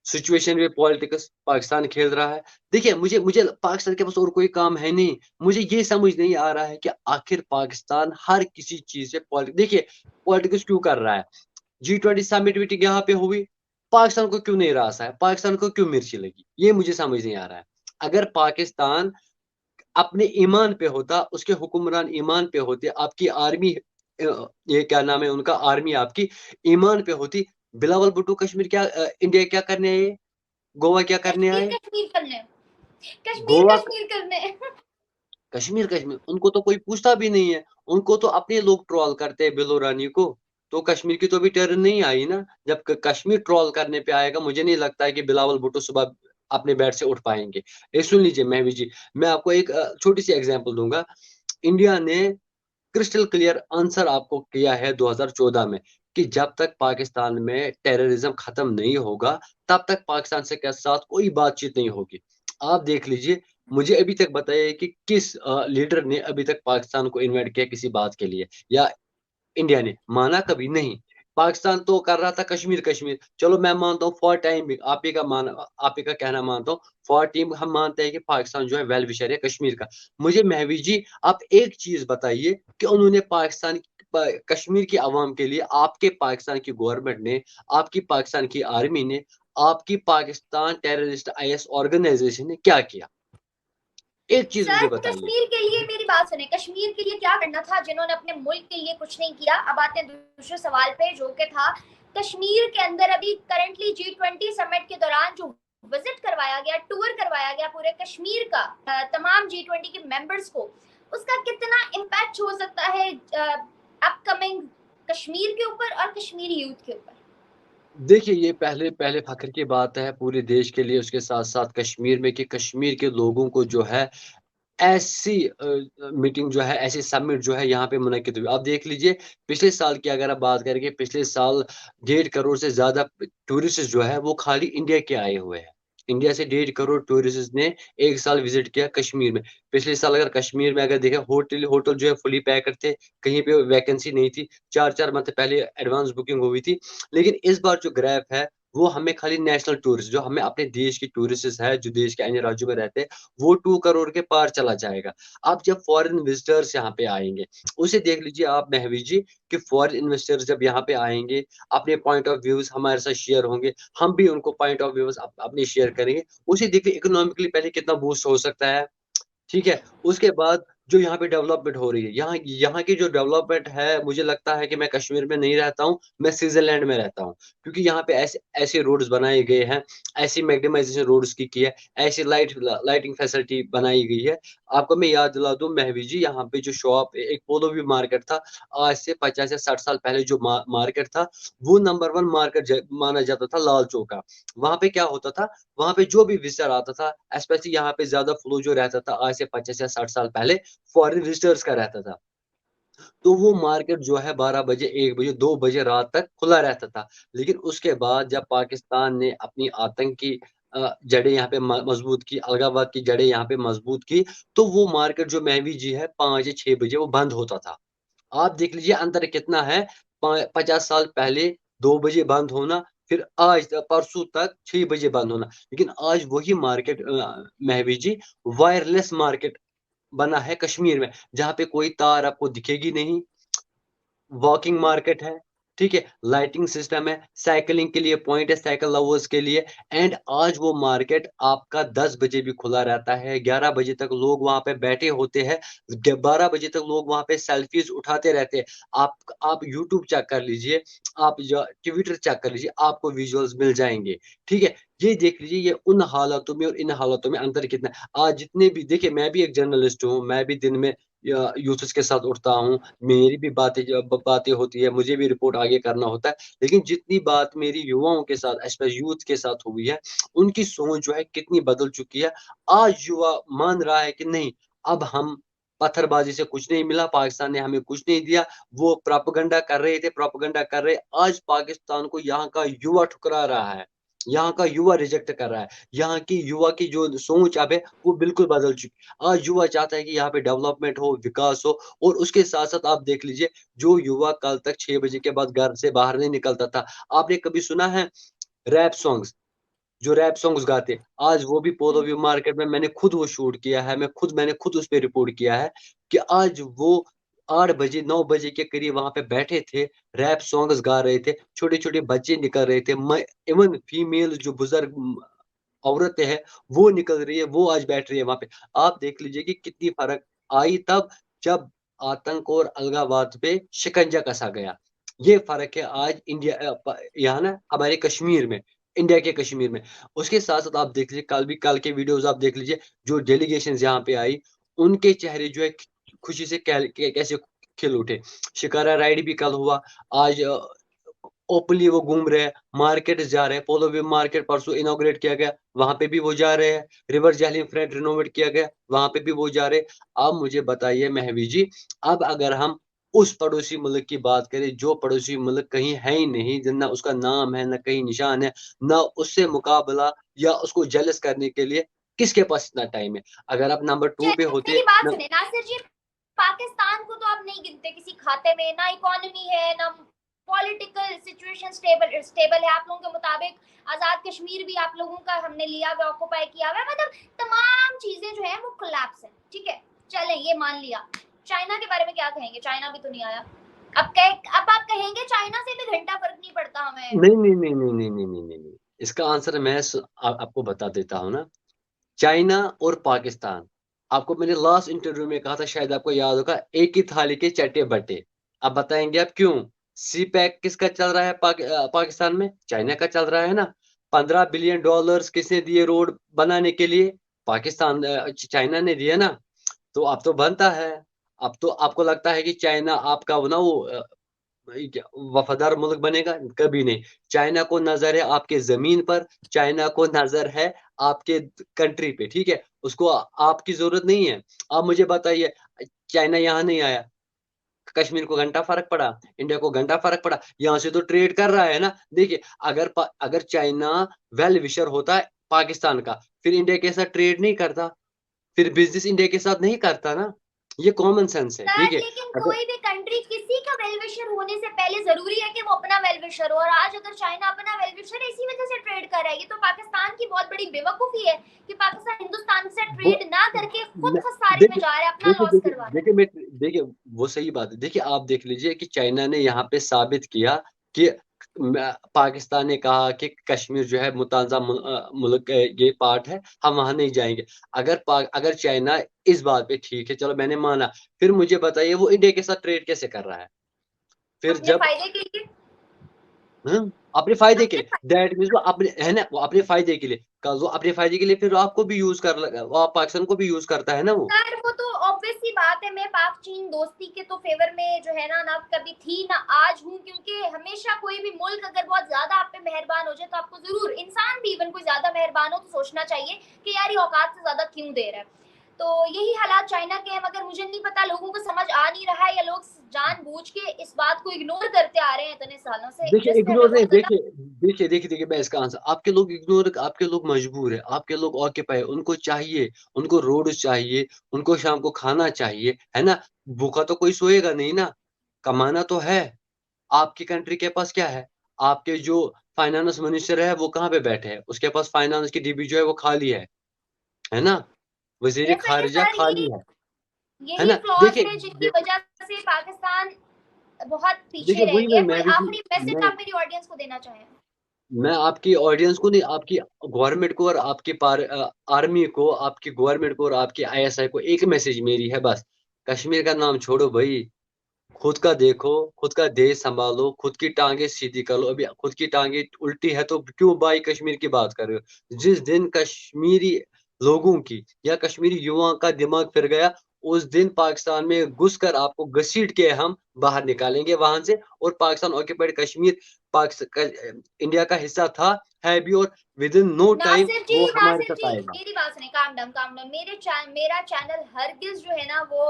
सिचुएशन में पॉलिटिक्स पाकिस्तान खेल रहा है। देखिए मुझे मुझे पाकिस्तान के पास और कोई काम है नहीं। मुझे ये समझ नहीं आ रहा है कि आखिर पाकिस्तान हर किसी चीज से पॉलिटिक्स, देखिए पॉलिटिक्स क्यों कर रहा है। G20 समिट मीटिंग यहाँ पे हुई, पाकिस्तान को क्यों नहीं रासा है, पाकिस्तान को क्यों मिर्ची लगी, ये मुझे समझ नहीं आ रहा है। अगर पाकिस्तान अपने ईमान पे होता, उसके हुक्मरान ईमान पे होते, आपकी आर्मी ये क्या नाम है उनका, आर्मी आपकी ईमान पे होती, बिलावल भुट्टो कश्मीर इंडिया क्या करने आए, गोवा क्या करने
कश्मीर
आए?
कश्मीर करने, कश्मीर
गोवा
कश्मीर करने।
कश्मीर उनको तो कोई पूछता भी नहीं है। उनको तो अपने लोग ट्रोल करते हैं बिलो रानी को। तो कश्मीर की तो अभी टर्न नहीं आई ना। जब कश्मीर ट्रोल करने पे आएगा, मुझे नहीं लगता है कि बिलावल भुट्टो सुबह अपने बेड से उठ पाएंगे। ये सुन लीजिए महवी जी, मैं आपको एक छोटी सी एग्जांपल दूंगा। इंडिया ने क्रिस्टल क्लियर आंसर आपको किया है 2014 में, कि जब तक पाकिस्तान में टेररिज्म खत्म नहीं होगा, तब तक पाकिस्तान से के साथ कोई बातचीत नहीं होगी। आप देख लीजिए, मुझे अभी तक बताइए कि किस लीडर ने अभी तक पाकिस्तान को इन्वाइट किया किसी बात के लिए, या इंडिया ने माना? कभी नहीं। पाकिस्तान तो कर रहा था कश्मीर कश्मीर, चलो मैं मानता हूँ फॉर टाइम भी, आप ही का कहना मानता हूँ। फॉर टीम हम मानते हैं कि पाकिस्तान जो है वेल विशर है कश्मीर का। मुझे महवी जी आप एक चीज बताइए कि उन्होंने कश्मीर की आवाम के लिए, आपके पाकिस्तान की गवर्नमेंट ने, आपकी पाकिस्तान की आर्मी ने, आपकी पाकिस्तान टेररिस्ट IS ऑर्गेनाइजेशन ने क्या किया? एक चीज मुझे
सर
बताइए।
कश्मीर के लिए मेरी बात सुने, कश्मीर के लिए क्या करना था जिन्होंने अपने मुल्क के लिए कुछ नहीं किया। अब आते हैं दूसरे सवाल पे, जो कि था कश्मीर के अंदर अभी करंटली G20 समिट के दौरान जो विजिट करवाया गया, टूर करवाया गया पूरे कश्मीर का तमाम G20 के मेंबर्स को, उसका कितना इम्पैक्ट हो सकता है अपकमिंग कश्मीर के ऊपर और कश्मीरी यूथ के ऊपर।
देखिए ये पहले पहले फख्र की बात है पूरे देश के लिए, उसके साथ साथ कश्मीर में, कि कश्मीर के लोगों को जो है ऐसी मीटिंग जो है, ऐसी समिट जो है यहाँ पे मुनक्किद हुई। आप देख लीजिए, पिछले साल की अगर आप बात करेंगे, पिछले साल 1.5 करोड़ से ज्यादा टूरिस्ट जो है वो खाली इंडिया के आए हुए हैं। इंडिया से 1.5 करोड़ टूरिस्ट ने एक साल विजिट किया कश्मीर में। पिछले साल अगर कश्मीर में अगर देखें, होटल होटल जो है फुली पैक्ड थे, कहीं पे वैकेंसी नहीं थी, 4 4 मंथ पहले एडवांस बुकिंग हुई थी। लेकिन इस बार जो ग्राफ है वो हमें खाली नेशनल टूरिस्ट, जो हमें अपने देश के टूरिस्ट है, जो देश के अन्य राज्यों में रहते हैं, वो 2 करोड़ के पार चला जाएगा। अब जब फॉरेन विजिटर्स यहाँ पे आएंगे, उसे देख लीजिए आप महवी जी, कि फॉरेन इन्वेस्टर्स जब यहाँ पे आएंगे, अपने पॉइंट ऑफ व्यूज हमारे साथ शेयर होंगे, हम भी उनको पॉइंट ऑफ व्यूज अपने शेयर करेंगे। उसे देखिए इकोनॉमिकली पहले कितना बूस्ट हो सकता है। ठीक है, उसके बाद जो यहाँ पे डेवलपमेंट हो रही है, यहाँ यहाँ की जो डेवलपमेंट है, मुझे लगता है कि मैं कश्मीर में नहीं रहता हूँ, मैं स्विट्जरलैंड में रहता हूँ, क्योंकि यहाँ पे ऐसे ऐसे रोड्स बनाए गए हैं, ऐसी मैग्नीमाइजेशन रोड्स की है, ऐसी लाइटिंग फैसिलिटी बनाई गई है। आपको मैं याद दिला दूं महवी जी, यहाँ पे जो शॉप, एक पोलो व्यू मार्केट था, आज से 50 या 60 साल पहले जो मार्केट था, वो नंबर 1 मार्केट माना जाता था, लाल चौक का। वहां पे क्या होता था, वहां पे जो भी विजिटर आता था, स्पेशली यहाँ पे ज्यादा फ्लो जो रहता था आज से 50 या 60 साल पहले, फॉरेन विजिटर्स का रहता था। तो वो मार्केट जो है 12 बजे, 1 बजे, 2 बजे रात तक खुला रहता था। लेकिन उसके बाद जब पाकिस्तान ने अपनी आतंकी जड़ें यहाँ पे मजबूत की, अलगाववाद की जड़ें यहाँ पे मजबूत की, तो वो मार्केट जो महवी जी है 5 या 6 बजे वो बंद होता था। आप देख लीजिए अंतर कितना है, 50 साल पहले 2 बजे बंद होना, फिर आज परसों तक 6 बजे बंद होना। लेकिन आज वही मार्केट महवी जी, वायरलेस मार्केट बना है कश्मीर में, जहाँ पे कोई तार आपको दिखेगी नहीं, वॉकिंग मार्केट है, ठीक है, लाइटिंग सिस्टम है, साइकिलिंग के लिए पॉइंट है, साइकिल लवर्स के लिए। एंड आज वो मार्केट आपका 10 बजे भी खुला रहता है, 11 बजे तक लोग वहां पे बैठे होते हैं, 12 बजे तक लोग वहां पे सेल्फीज उठाते रहते हैं। आप यूट्यूब चेक कर लीजिए, आप जो ट्विटर चेक कर लीजिए, आपको विजुअल्स मिल जाएंगे। ठीक है, ये देख लीजिए, ये उन हालातों में और इन हालातों में अंतर कितना है। आज जितने भी देखिए, मैं भी एक जर्नलिस्ट हूँ, मैं भी दिन में यूथ्स के साथ उठता हूँ, मेरी भी बातें होती है, मुझे भी रिपोर्ट आगे करना होता है। लेकिन जितनी बात मेरी युवाओं के साथ, स्पेशली यूथ के साथ हुई है, उनकी सोच जो है कितनी बदल चुकी है। आज युवा मान रहा है कि नहीं, अब हम पत्थरबाजी से कुछ नहीं मिला, पाकिस्तान ने हमें कुछ नहीं दिया। वो प्रोपेगेंडा कर रहे थे, प्रोपेगेंडा कर रहे, आज पाकिस्तान को यहाँ का युवा ठुकरा रहा है, यहाँ का युवा रिजेक्ट कर रहा है। यहाँ की युवा की जो सोच अब है, वो बिल्कुल बदल चुकी। आज युवा चाहता है कि यहाँ पे डेवलपमेंट हो, विकास हो। और उसके साथ साथ आप देख लीजिए, जो युवा कल तक 6 बजे के बाद घर से बाहर नहीं निकलता था, आपने कभी सुना है रैप सॉन्ग्स, जो रैप सॉन्ग्स गाते, आज वो भी पोलो व्यू मार्केट में मैंने खुद वो शूट किया है, मैंने खुद उस पर रिपोर्ट किया है, कि आज वो 8 बजे 9 बजे के करीब वहां पे बैठे थे, रैप सॉन्ग्स गा रहे थे, छोटे छोटे बच्चे निकल रहे थे, इवन फीमेल जो बुजुर्ग औरतें हैं, वो निकल रही है, वो आज बैठ रही है वहां पे। आप देख लीजिए कि कितनी फर्क आई तब, जब आतंक और अलगाववाद पे शिकंजा कसा गया। ये फर्क है आज इंडिया यहाँ ना हमारे कश्मीर में, इंडिया के कश्मीर में। उसके साथ साथ आप देख लीजिए, कल के वीडियोस आप देख लीजिए, जो डेलीगेशन यहाँ पे आई, उनके चेहरे जो है खुशी से कैसे खिल उठे। शिकारा राइड भी कल हुआ, आज ओपनली वो घूम रहे हैं, मार्केट जा रहे हैं, पोलो व्यू मार्केट परसों इनॉग्रेट किया गया, वहां पे भी वो जा रहे हैं, रिवर जैलिन फ्रंट रिनोवेट किया गया, वहां पे भी वो जा रहे हैं। अब मुझे बताइए महवी जी, अब अगर हम उस पड़ोसी मुल्क की बात करें, जो पड़ोसी मुल्क कहीं है ही नहीं, ना उसका नाम है, ना कहीं निशान है, ना उससे मुकाबला या उसको जेलस करने के लिए किसके पास इतना टाइम है। अगर आप नंबर 2 पे होते
मेरी बात
ना,
सुने नासिर जी, पाकिस्तान को तो आप नहीं गिनते किसी खाते में, ना इकोनॉमी है, ना पॉलिटिकल सिचुएशन स्टेबल स्टेबल है आप लोगों के मुताबिक। आजाद कश्मीर भी आप लोगों का हमने लिया हुआ, ऑक्युपाई किया हुआ, मतलब तमाम चीजें जो है वो कोलैप्स है। ठीक है, चलें ये मान लिया। चाइना के बारे में क्या कहेंगे, चाइना भी तो नहीं आया। अब आप कहेंगे चाइना से भी घंटा फर्क नहीं पड़ता हमें।
नहीं नहीं नहीं नहीं नहीं नहीं नहीं नहीं नहीं। इसका आंसर मैं आपको बता देता हूँ ना। चाइना और पाकिस्तान, आपको मैंने लास्ट इंटरव्यू में कहा था, शायद आपको याद होगा, एक ही थाली के चट्टे बट्टे। अब बताएंगे आप क्यों। सी पैक किसका चल रहा है पाकिस्तान में, चाइना का चल रहा है ना। $15 बिलियन किसने दिए रोड बनाने के लिए, पाकिस्तान चाइना ने दिया ना। तो अब तो बनता है। अब तो आपको लगता है कि चाइना आपका वो ना वो वफादार मुल्क बनेगा, कभी नहीं। चाइना को नजर है आपके जमीन पर, चाइना को नजर है आपके कंट्री पे, ठीक है, उसको आपकी जरूरत नहीं है। आप मुझे बताइए, चाइना यहाँ नहीं आया, कश्मीर को घंटा फर्क पड़ा, इंडिया को घंटा फर्क पड़ा, यहाँ से तो ट्रेड कर रहा है ना। देखिए, अगर चाइना वेल विशर होता है पाकिस्तान का, फिर इंडिया के साथ ट्रेड नहीं करता, फिर बिजनेस इंडिया के साथ नहीं करता ना। ये कॉमन सेंस है,
सर
ठीक है।
लेकिन
अगर
कोई भी कंट्री किसी का वेल विशर होने से पहले जरूरी है कि वो अपना वेल विशर हो, और आज अगर चाइना अपना वेल विशर इसी वजह से ट्रेड कर रहा है। ये तो पाकिस्तान की बहुत बड़ी बेवकूफी है कि पाकिस्तान हिंदुस्तान से
वो
ट्रेड ना करके खुद
मैं-
खसारे में
देखिए
जा रहा है, अपना
देखिए
लॉस
देखिए
करवा रहा है।
देखिए मैं देखिए वो सही बात है। देखिए आप देख लीजिए कि चाइना ने यहाँ पे साबित किया कि पाकिस्तान ने कहा कि कश्मीर जो है मुताजा मुल्क ये पार्ट है, हम वहां नहीं जाएंगे। अगर चाइना इस बात पे ठीक है, चलो मैंने माना, फिर मुझे बताइए वो इंडिया के साथ ट्रेड कैसे कर रहा है? फिर
अपने
जब
फायदे के लिए।
अपने फायदे के
अपने
लिए, दैट मीन्स वो अपने है ना, वो अपने फायदे के लिए, कल वो अपने फायदे के लिए फिर आपको भी यूज कर लगा, वो पाकिस्तान को भी यूज करता है ना वो।
सर वो तो ऑब्वियस सी बात है, मैं पाक चीन दोस्ती के तो फेवर में जो है ना कभी थी ना आज हूँ, क्योंकि हमेशा कोई भी मुल्क अगर बहुत ज्यादा आप पे मेहरबान हो जाए तो आपको जरूर, इंसान भी इवन कोई ज्यादा मेहरबान हो तो सोचना चाहिए कि यार ये औकात से ज्यादा क्यों दे रहा है। तो यही हालात चाइना के हैं, मगर मुझे नहीं पता लोगों को समझ आ नहीं रहा है या लोग जानबूझ के इस बात को इग्नोर करते आ रहे हैं इतने सालों से,
देखिए
जिससे हमें
इग्नोर नहीं,
बहुत ज्यादा।
देखिए मैं इसका आंसर, आपके लोग इग्नोर, आपके लोग मजबूर है, आपके लोग ऑक्यूपाई, उनको चाहिए, उनको रोड चाहिए, उनको शाम को खाना चाहिए, है ना। भूखा तो कोई सोएगा नहीं ना, कमाना तो है। आपकी कंट्री के पास क्या है? आपके जो फाइनेंस मिनिस्टर है वो कहाँ पे बैठे हैं? उसके पास फाइनेंस की डिब्बी जो है वो खाली है ना। वजीर
ऐसा ही है
खारिजा
सर,
खाली है
यही
ना।
फ्लॉज
देखिए
है जिनकी वजह से पाकिस्तान बहुत पीछे
देखिए
रह
वही
गया है। कोई
मैं भी
आखिरी मैसेज
मैं
आप मेरी ऑडियंस को देना चाहें?
मैं आपकी ऑडियंस को नहीं, आपकी गवर्नमेंट को और आपकी आर्मी को, आपकी गवर्नमेंट को और आपकी आईएसआई को एक मैसेज मेरी है बस, कश्मीर का नाम छोड़ो भाई, खुद का देखो, खुद का देश संभालो, खुद की टांगे सीधी कर लो। अभी खुद की टांगे उल्टी है तो क्यों भाई कश्मीर की बात कर रहे हो? जिस दिन कश्मीरी लोगों की या कश्मीरी युवाओं का दिमाग फिर गया, उस दिन पाकिस्तान में घुसकर आपको घसीट के हम बाहर निकालेंगे वहां से। और पाकिस्तान ऑक्यूपाइड कश्मीर इंडिया का हिस्सा था, है भी, और विद इन नो टाइम वो हमारे
नासिर
साथ
जी
आएगा।
मेरी बात सुने, काम डाउन काम डाउन। मेरा चैनल हरगिज जो है ना वो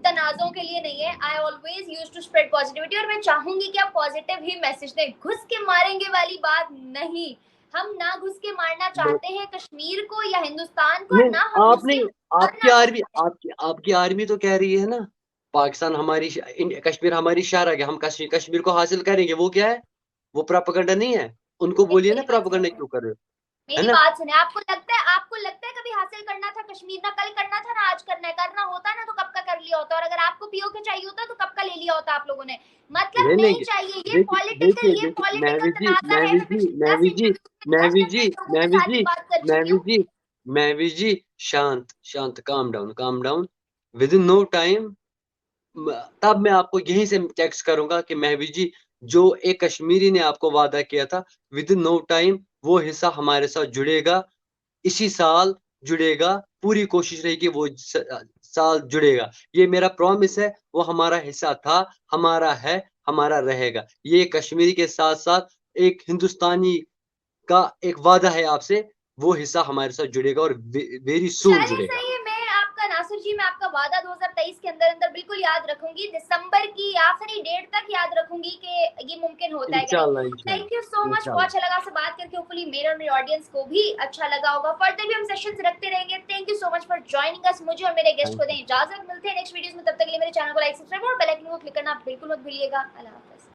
तनाजों के लिए नहीं है। I always use to spread positivity, और मैं चाहूंगी कि आप पॉजिटिव ही मैसेज दें, घुस के मारेंगे वाली बात नहीं। हम ना घुस के मारना चाहते हैं कश्मीर को या हिंदुस्तान को,
नहीं,
ना हम घुस
आपने
के
आपकी
मरना
आर्मी
चाहते हैं।
आपकी आर्मी तो कह रही है ना, पाकिस्तान हमारी कश्मीर हमारी शहर है, हम कश्मीर को हासिल करेंगे, वो क्या है? वो प्रोपेगेंडा नहीं है? उनको बोलिए ना,
मेरी बात
प्रोपेगेंडा
सुने,
क्यों कर रहे हो? है
मेरी
ना।
बात सुने, आपको लगता है कभी हासिल करना था कश्मीर, ना कल करना था ना आज करना है? करना होता ना तो कब का कर लिया होता, और अगर आपको पीओके चाहिए होता तो कब का ले लिया होता आप लोगों ने। मतलब
ले
नहीं
लेंगे।
चाहिए, ये
देखिए
पॉलिटिकल तनाजा है। मैं पिछले 10 इंटरव्यू में 10 डिफरेंट लोगों के साथ ये बात कर चुकी
महवी
हूँ।
जी महवी जी, शांत शांत, calm down, within no time. तब मैं आपको यहीं से टेक्स्ट करूंगा कि महवी जी, जो एक कश्मीरी ने आपको वादा किया था, विद इन नो टाइम वो हिस्सा हमारे साथ जुड़ेगा, इसी साल जुड़ेगा, पूरी कोशिश रहेगी वो साल जुड़ेगा। ये मेरा प्रॉमिस है, वो हमारा हिस्सा था, हमारा है, हमारा रहेगा। ये कश्मीरी के साथ साथ एक हिंदुस्तानी का एक वादा है आपसे, वो हिस्सा हमारे साथ जुड़ेगा और वेरी सून
चलिए
जुड़ेगा।
सही है, मैं आपका नासिर जी, मैं आपका वादा 2023 के अंदर अंदर बिल्कुल याद रखूंगी, दिसंबर की आखिरी डेट तक याद रखूंगी कि ये मुमकिन होता है कि नहीं।
इंशाल्लाह
थैंक यू सो
इंशाल्लाह
मच, बहुत
इंशाल्लाह।
अच्छा लगा आपसे बात करके। होपफुली मेरे और मेरे ऑडियंस को भी अच्छा लगा होगा। फर्दर भी हम सेशंस रखते रहेंगे। Thank you so much for joining us. मुझे और मेरे गेस्ट को दें इजाजत, मिलते हैं नेक्स्ट वीडियोस में। तब तक के लिए मेरे चैनल को लाइक, सब्सक्राइब और बेल आइकन को क्लिक करना बिल्कुल मत भूलिएगा। अल्लाह हाफिज।